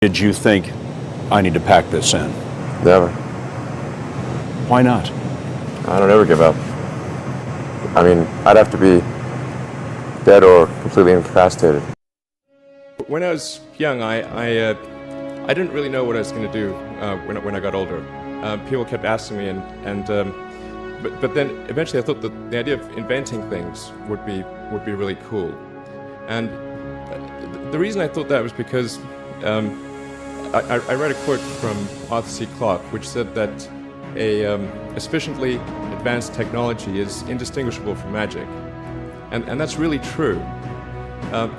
Did you think, I need to pack this in? Never. Why not? I don't ever give up. I mean, I'd have to be dead or completely incapacitated. When I was young, I didn't really know what I was going to do when I got older. People kept asking me, but then eventually I thought that the idea of inventing things would be really cool. And the reason I thought that was because I read a quote from Arthur C. Clarke, which said that a sufficiently advanced technology is indistinguishable from magic, and that's really true.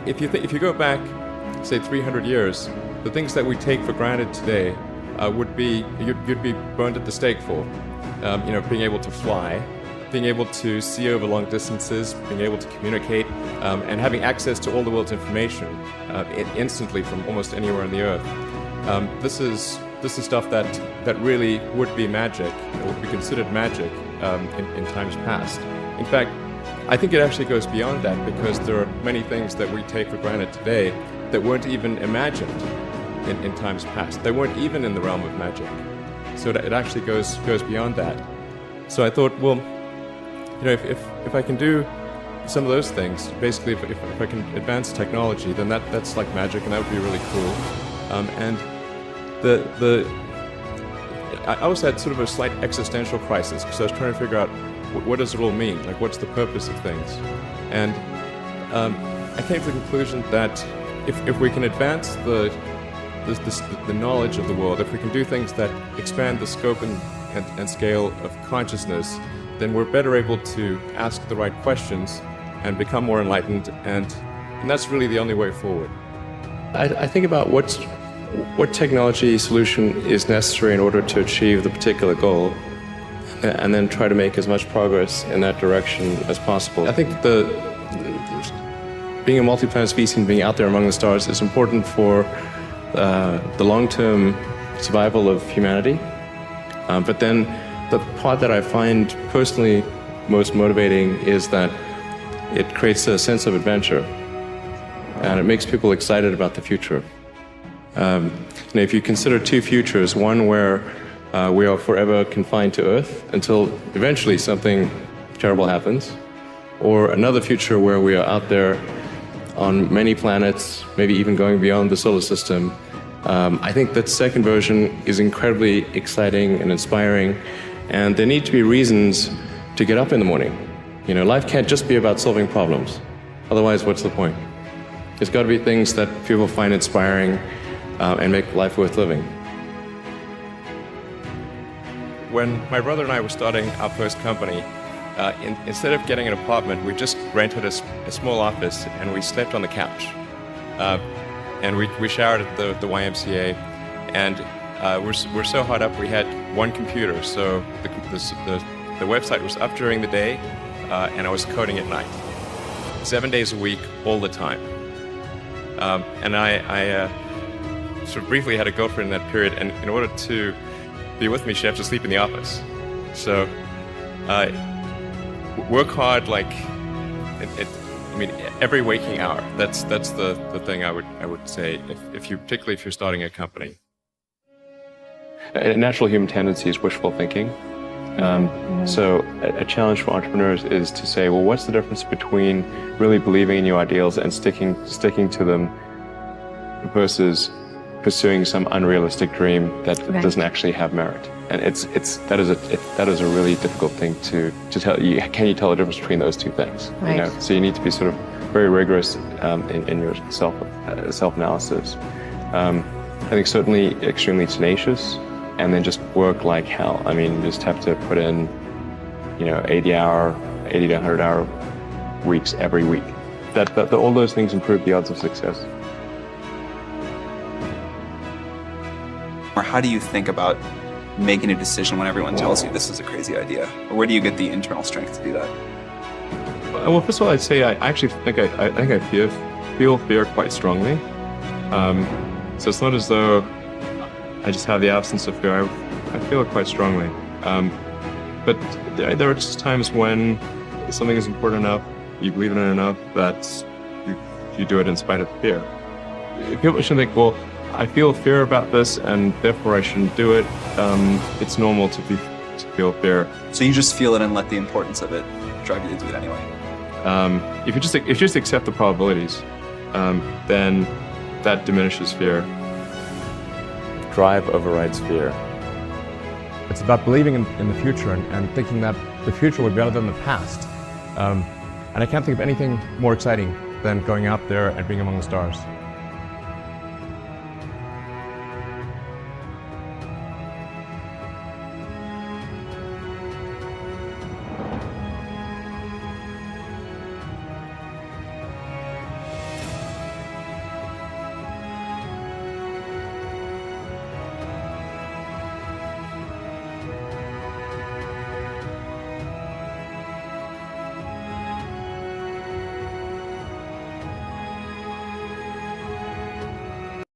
If you go back, say 300 years, the things that we take for granted today would be you'd be burned at the stake for. Being able to fly, being able to see over long distances, being able to communicate, and having access to all the world's information instantly from almost anywhere on the earth. This is stuff that really would be magic, or would be considered magic in times past. In fact, I think it actually goes beyond that, because there are many things that we take for granted today that weren't even imagined in times past. They weren't even in the realm of magic. So it actually goes beyond that. So I thought, well, if I can do some of those things, basically if I can advance technology, then that's like magic, and that would be really cool. And I also had sort of a slight existential crisis, because I was trying to figure out what does it all mean? Like, what's the purpose of things? And I came to the conclusion that if we can advance the knowledge of the world, if we can do things that expand the scope and scale of consciousness, then we're better able to ask the right questions and become more enlightened, and that's really the only way forward. I think about what technology solution is necessary in order to achieve the particular goal, and then try to make as much progress in that direction as possible. I think being a multi-planet species and being out there among the stars is important for the long-term survival of humanity. But then the part that I find personally most motivating is that it creates a sense of adventure, and it makes people excited about the future. If you consider two futures, one where we are forever confined to Earth until eventually something terrible happens, or another future where we are out there on many planets, maybe even going beyond the solar system, I think that second version is incredibly exciting and inspiring, and there need to be reasons to get up in the morning. Life can't just be about solving problems. Otherwise, what's the point? There's got to be things that people find inspiring and make life worth living. When my brother and I were starting our first company, instead of getting an apartment, we just rented a small office, and we slept on the couch. And we showered at the YMCA, and we're so hot up we had one computer, so the website was up during the day, and I was coding at night, 7 days a week, all the time. And I sort of briefly had a girlfriend in that period, and in order to be with me, she had to sleep in the office. So work hard, like every waking hour. That's the thing I would say particularly if you're starting a company. A natural human tendency is wishful thinking. So a challenge for entrepreneurs is to say, well, what's the difference between really believing in your ideals and sticking to them versus pursuing some unrealistic dream that doesn't actually have merit? And that is a really difficult thing to tell you. Can you tell the difference between those two things? Right. So you need to be sort of very rigorous in your self-analysis. I think certainly extremely tenacious, and then just work like hell. I mean, you just have to put in 80 to 100 hour weeks every week. All those things improve the odds of success. Or how do you think about making a decision when everyone tells you this is a crazy idea? Or where do you get the internal strength to do that? Well, first of all, I'd say I actually think I feel fear quite strongly. So it's not as though I just have the absence of fear. I feel it quite strongly. But there are just times when something is important enough, you believe in it enough, that you do it in spite of fear. People should think, well, I feel fear about this, and therefore I shouldn't do it. It's normal to feel fear. So you just feel it and let the importance of it drive you to do it anyway. If you just accept the probabilities, then that diminishes fear. Drive overrides fear. It's about believing in the future and thinking that the future will be better than the past. And I can't think of anything more exciting than going out there and being among the stars.